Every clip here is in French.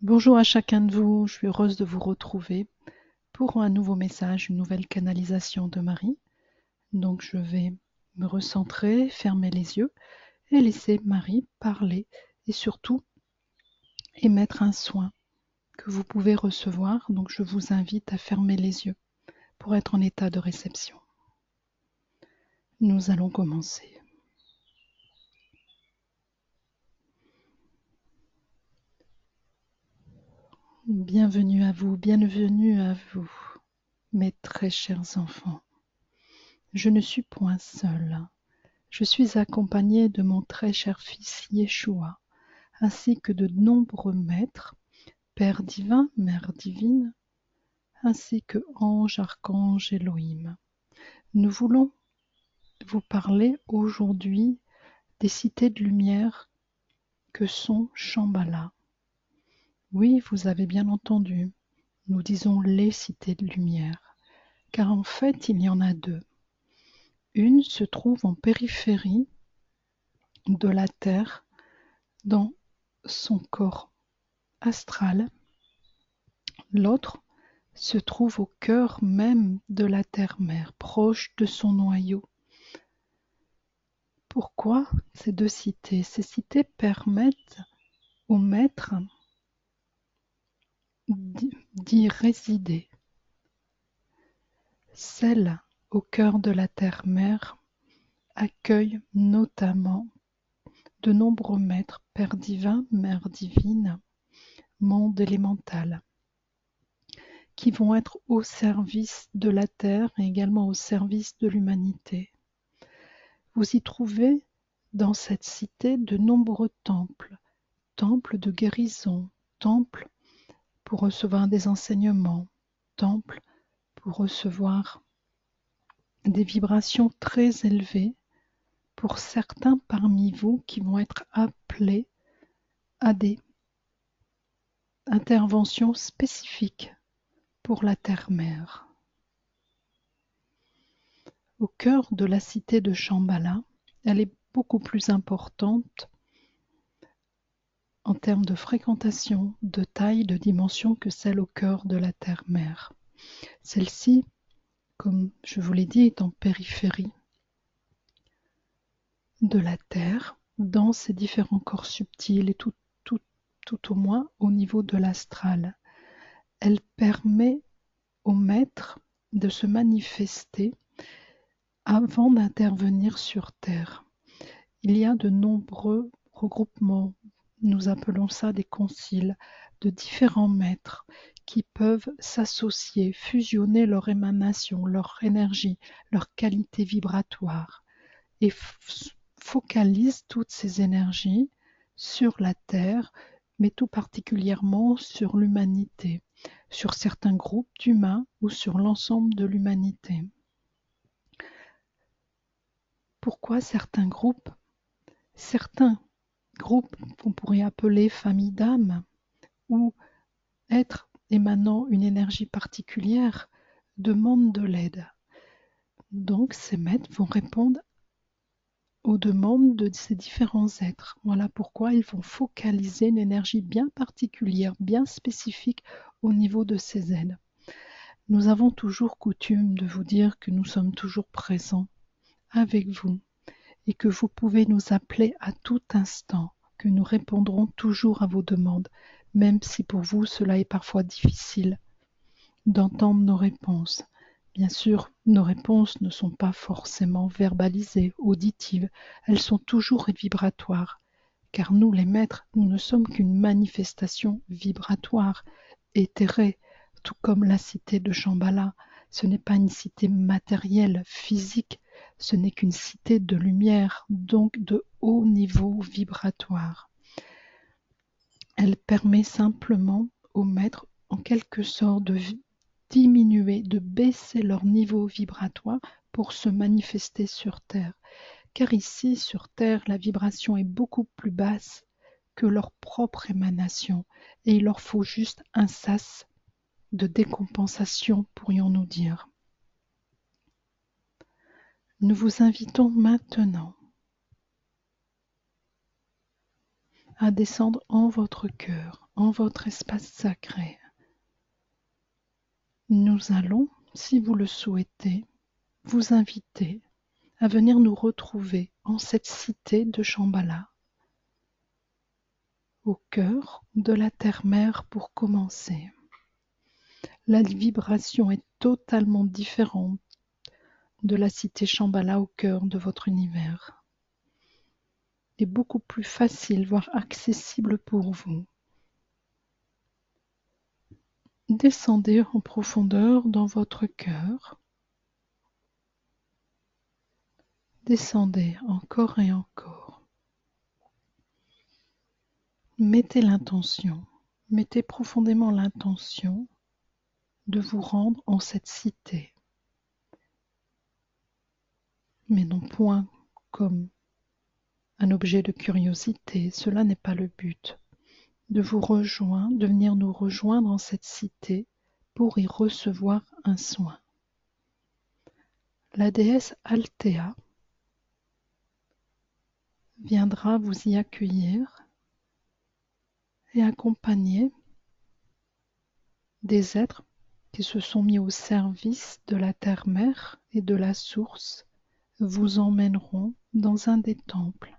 Bonjour à chacun de vous, je suis heureuse de vous retrouver pour un nouveau message, une nouvelle canalisation de Marie. Donc je vais me recentrer, fermer les yeux et laisser Marie parler et surtout émettre un soin que vous pouvez recevoir. Donc je vous invite à fermer les yeux pour être en état de réception. Nous allons commencer. Bienvenue à vous, mes très chers enfants. Je ne suis point seule. Je suis accompagnée de mon très cher fils Yeshua, ainsi que de nombreux maîtres, Père divin, Mère divine, ainsi que anges, archanges, Elohim. Nous voulons vous parler aujourd'hui des cités de lumière que sont Shambhala. Oui, vous avez bien entendu, nous disons les cités de lumière, car en fait il y en a deux. Une se trouve en périphérie de la Terre, dans son corps astral. L'autre se trouve au cœur même de la terre-mère, proche de son noyau. Pourquoi ces deux cités? Ces cités permettent au maître d'y résider. Celle au cœur de la terre-mère accueille notamment de nombreux maîtres, Père divin, Mère divine, monde élémental, qui vont être au service de la terre et également au service de l'humanité. Vous y trouvez dans cette cité de nombreux temples, temples de guérison, temples pour recevoir des enseignements, temples pour recevoir des vibrations très élevées pour certains parmi vous qui vont être appelés à des interventions spécifiques pour la terre-mère. Au cœur de la cité de Shambhala, elle est beaucoup plus importante en termes de fréquentation, de taille, de dimension que celle au cœur de la terre-mère. Celle-ci, comme je vous l'ai dit, est en périphérie de la Terre, dans ses différents corps subtils et tout au moins au niveau de l'astral. Elle permet au maître de se manifester avant d'intervenir sur Terre. Il y a de nombreux regroupements, nous appelons ça des conciles, de différents maîtres qui peuvent s'associer, fusionner leur émanation, leur énergie, leur qualité vibratoire et focalisent toutes ces énergies sur la Terre, mais tout particulièrement sur l'humanité, sur certains groupes d'humains ou sur l'ensemble de l'humanité. Pourquoi certains groupes? Certains groupes qu'on pourrait appeler famille d'âmes ou êtres émanant une énergie particulière demandent de l'aide. Donc ces maîtres vont répondre aux demandes de ces différents êtres. Voilà pourquoi ils vont focaliser une énergie bien particulière, bien spécifique au niveau de ces aides. Nous avons toujours coutume de vous dire que nous sommes toujours présents avec vous et que vous pouvez nous appeler à tout instant, que nous répondrons toujours à vos demandes, même si pour vous cela est parfois difficile d'entendre nos réponses. Bien sûr, nos réponses ne sont pas forcément verbalisées, auditives, elles sont toujours vibratoires, car nous les maîtres, nous ne sommes qu'une manifestation vibratoire, éthérée, tout comme la cité de Shambhala. Ce n'est pas une cité matérielle, physique, ce n'est qu'une cité de lumière, donc de haut niveau vibratoire. Elle permet simplement aux maîtres, en quelque sorte, de diminuer, de baisser leur niveau vibratoire pour se manifester sur Terre. Car ici, sur Terre, la vibration est beaucoup plus basse que leur propre émanation, et il leur faut juste un sas de décompensation, pourrions-nous dire. Nous vous invitons maintenant à descendre en votre cœur, en votre espace sacré. Nous allons, si vous le souhaitez, vous inviter à venir nous retrouver en cette cité de Shambhala, au cœur de la terre-mère pour commencer. La vibration est totalement différente de la cité Shambhala au cœur de votre univers. Et beaucoup plus facile, voire accessible pour vous. Descendez en profondeur dans votre cœur. Descendez encore et encore. Mettez l'intention, mettez profondément l'intention de vous rendre en cette cité. Mais non point comme un objet de curiosité, cela n'est pas le but. De vous rejoindre, de venir nous rejoindre en cette cité pour y recevoir un soin. La déesse Althea viendra vous y accueillir et accompagner des êtres qui se sont mis au service de la terre-mère et de la source vous emmèneront dans un des temples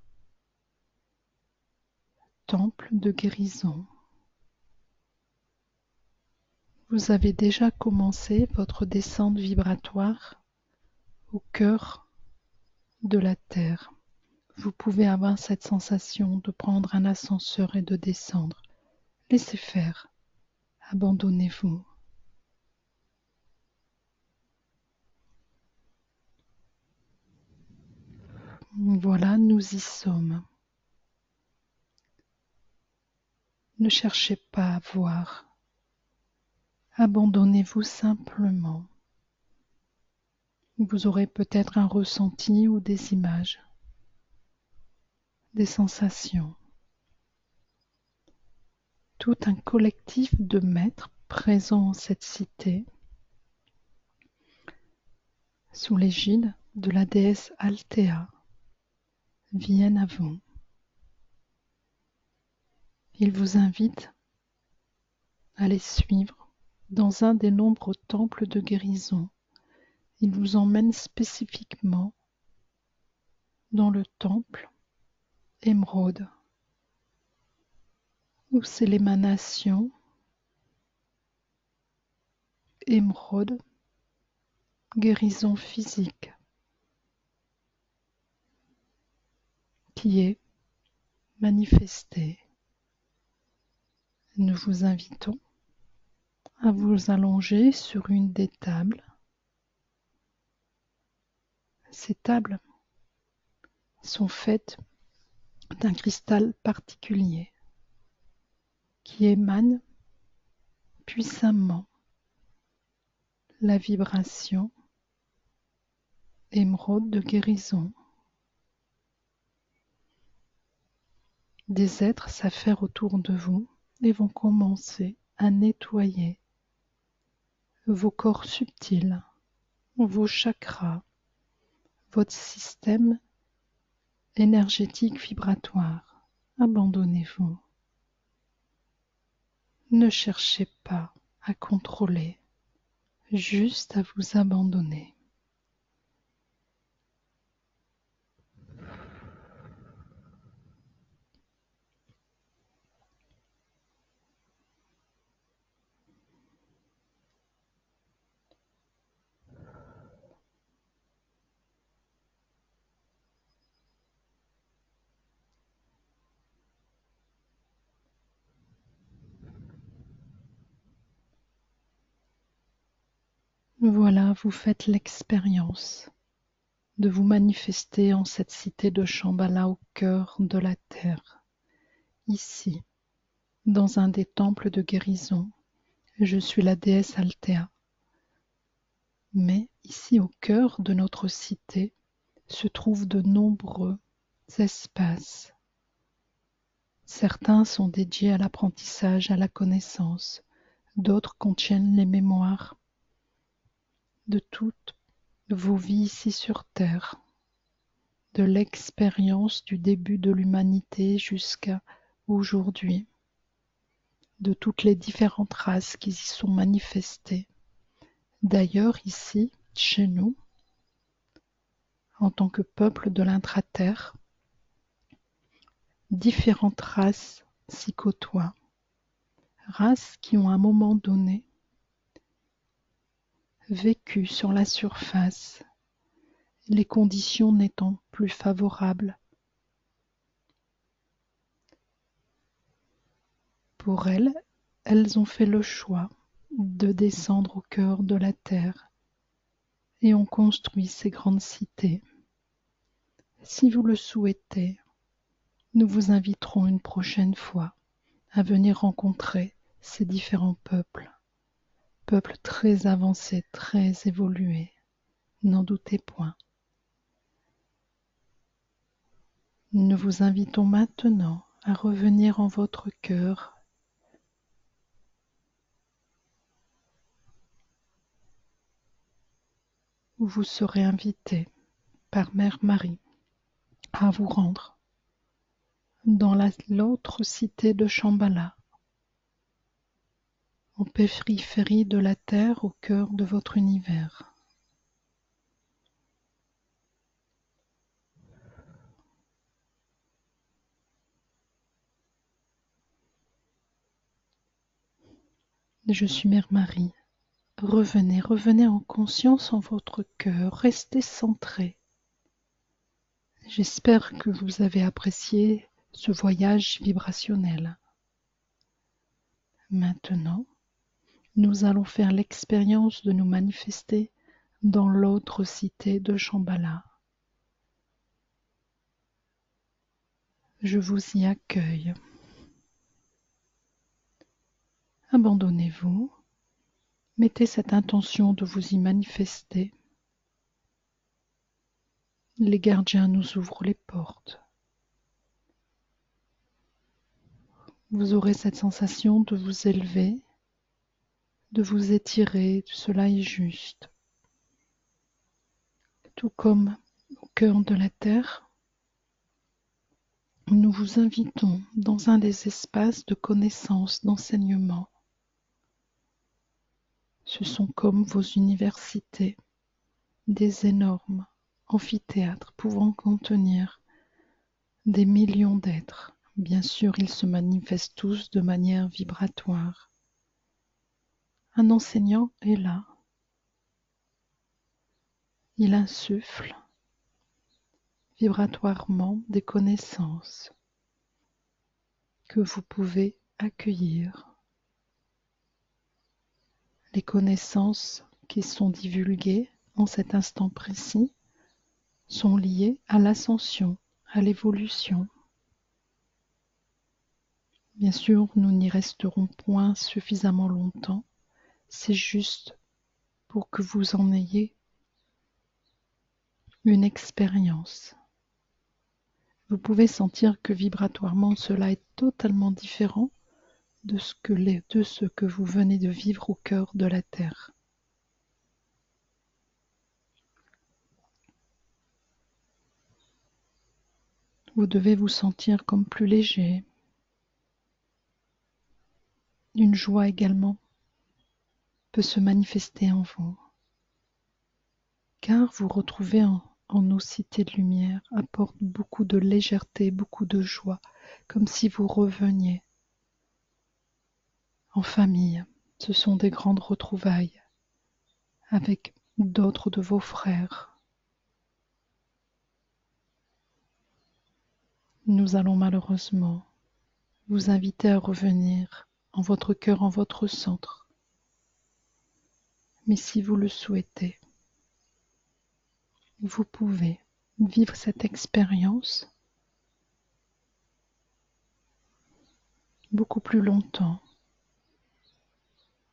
de guérison. Vous avez déjà commencé votre descente vibratoire au cœur de la Terre. Vous pouvez avoir cette sensation de prendre un ascenseur et de descendre. Laissez faire. Abandonnez-vous. Voilà, nous y sommes. Ne cherchez pas à voir. Abandonnez-vous simplement. Vous aurez peut-être un ressenti ou des images, des sensations. Tout un collectif de maîtres présents en cette cité, sous l'égide de la déesse Althea, viennent à vous. Ils vous invitent à les suivre dans un des nombreux temples de guérison. Ils vous emmènent spécifiquement dans le temple Émeraude, où c'est l'émanation Émeraude, guérison physique, qui est manifestée. Nous vous invitons à vous allonger sur une des tables. Ces tables sont faites d'un cristal particulier qui émane puissamment la vibration émeraude de guérison. Des êtres s'affairent autour de vous et vont commencer à nettoyer vos corps subtils, vos chakras, votre système énergétique vibratoire. Abandonnez-vous. Ne cherchez pas à contrôler, juste à vous abandonner. Voilà, vous faites l'expérience de vous manifester en cette cité de Shambhala au cœur de la terre. Ici, dans un des temples de guérison, je suis la déesse Althea. Mais ici au cœur de notre cité se trouvent de nombreux espaces. Certains sont dédiés à l'apprentissage, à la connaissance, d'autres contiennent les mémoires de toutes vos vies ici sur Terre, de l'expérience du début de l'humanité jusqu'à aujourd'hui. de toutes les différentes races qui y sont manifestées. D'ailleurs, ici, chez nous, en tant que peuple de l'intra-terre, différentes races s'y côtoient. Races qui ont à un moment donné vécu sur la surface, les conditions n'étant plus favorables pour elles, elles ont fait le choix de descendre au cœur de la terre et ont construit ces grandes cités. Si vous le souhaitez, nous vous inviterons une prochaine fois à venir rencontrer ces différents peuples, peuples très avancés, très évolués, n'en doutez point. Nous vous invitons maintenant à revenir en votre cœur où vous serez invité par Mère Marie à vous rendre dans l'autre cité de Shambhala, en périphérie de la Terre, au cœur de votre univers. Je suis Mère Marie. Revenez, revenez en conscience en votre cœur, restez centré. J'espère que vous avez apprécié ce voyage vibrationnel. Maintenant, nous allons faire l'expérience de nous manifester dans l'autre cité de Shambhala. Je vous y accueille. Abandonnez-vous, mettez cette intention de vous y manifester. Les gardiens nous ouvrent les portes. Vous aurez cette sensation de vous élever, de vous étirer, cela est juste. Tout comme au cœur de la terre, nous vous invitons dans un des espaces de connaissance, d'enseignement. Ce sont comme vos universités, des énormes amphithéâtres pouvant contenir des millions d'êtres. Bien sûr, ils se manifestent tous de manière vibratoire. Un enseignant est là. Il insuffle vibratoirement des connaissances que vous pouvez accueillir. Les connaissances qui sont divulguées en cet instant précis sont liées à l'ascension, à l'évolution. Bien sûr, nous n'y resterons point suffisamment longtemps, c'est juste pour que vous en ayez une expérience. Vous pouvez sentir que vibratoirement cela est totalement différent de ce que vous venez de vivre au cœur de la Terre. Vous devez vous sentir comme plus léger. Une joie également peut se manifester en vous, car vous retrouvez en nos cités de lumière apporte beaucoup de légèreté, beaucoup de joie, comme si vous reveniez en famille. Ce sont des grandes retrouvailles avec d'autres de vos frères. Nous allons malheureusement vous inviter à revenir en votre cœur, en votre centre. Mais si vous le souhaitez, vous pouvez vivre cette expérience beaucoup plus longtemps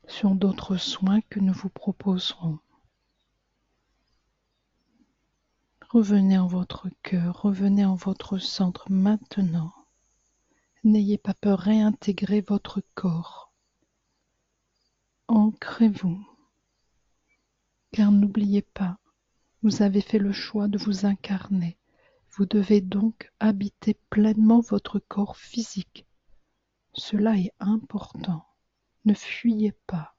sur d'autres soins que nous vous proposerons. Revenez en votre cœur, revenez en votre centre maintenant. N'ayez pas peur, réintégrez votre corps. Ancrez-vous, car n'oubliez pas, vous avez fait le choix de vous incarner. Vous devez donc habiter pleinement votre corps physique, Cela est important. Ne fuyez pas.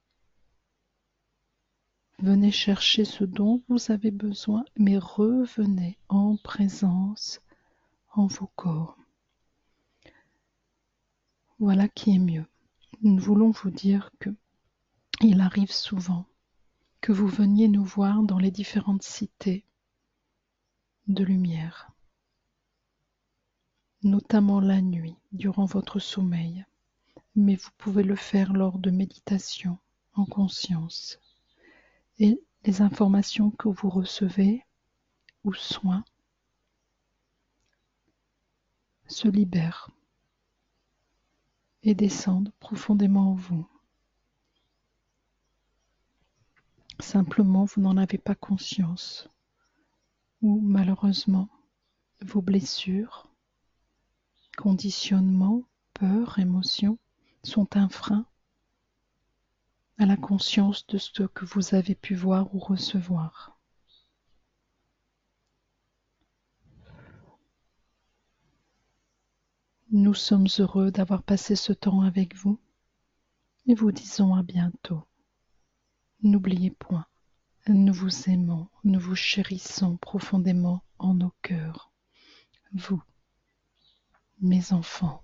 Venez chercher ce dont vous avez besoin, mais revenez en présence en vos corps. Voilà qui est mieux. Nous voulons vous dire que il arrive souvent que vous veniez nous voir dans les différentes cités de lumière, notamment la nuit, durant votre sommeil, mais vous pouvez le faire lors de méditation en conscience. Et les informations que vous recevez ou soins se libèrent et descendent profondément en vous. Simplement, vous n'en avez pas conscience. Ou malheureusement, vos blessures, conditionnements, peurs, émotions sont un frein à la conscience de ce que vous avez pu voir ou recevoir. Nous sommes heureux d'avoir passé ce temps avec vous et vous disons à bientôt. N'oubliez point, nous vous aimons, nous vous chérissons profondément en nos cœurs, vous, mes enfants.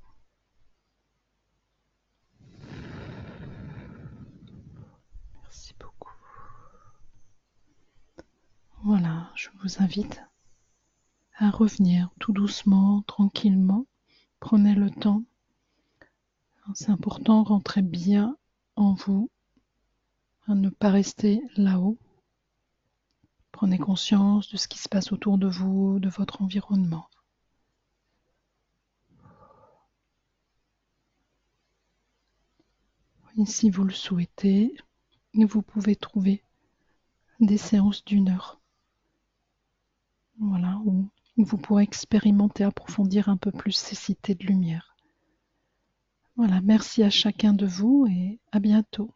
Merci beaucoup. Voilà, je vous invite à revenir tout doucement, tranquillement. Prenez le temps. C'est important, rentrez bien en vous, à ne pas rester là-haut. Prenez conscience de ce qui se passe autour de vous, de votre environnement. Et si vous le souhaitez, vous pouvez trouver des séances d'1 heure. Voilà, où vous pourrez expérimenter, approfondir un peu plus ces cités de lumière. Voilà, merci à chacun de vous et à bientôt.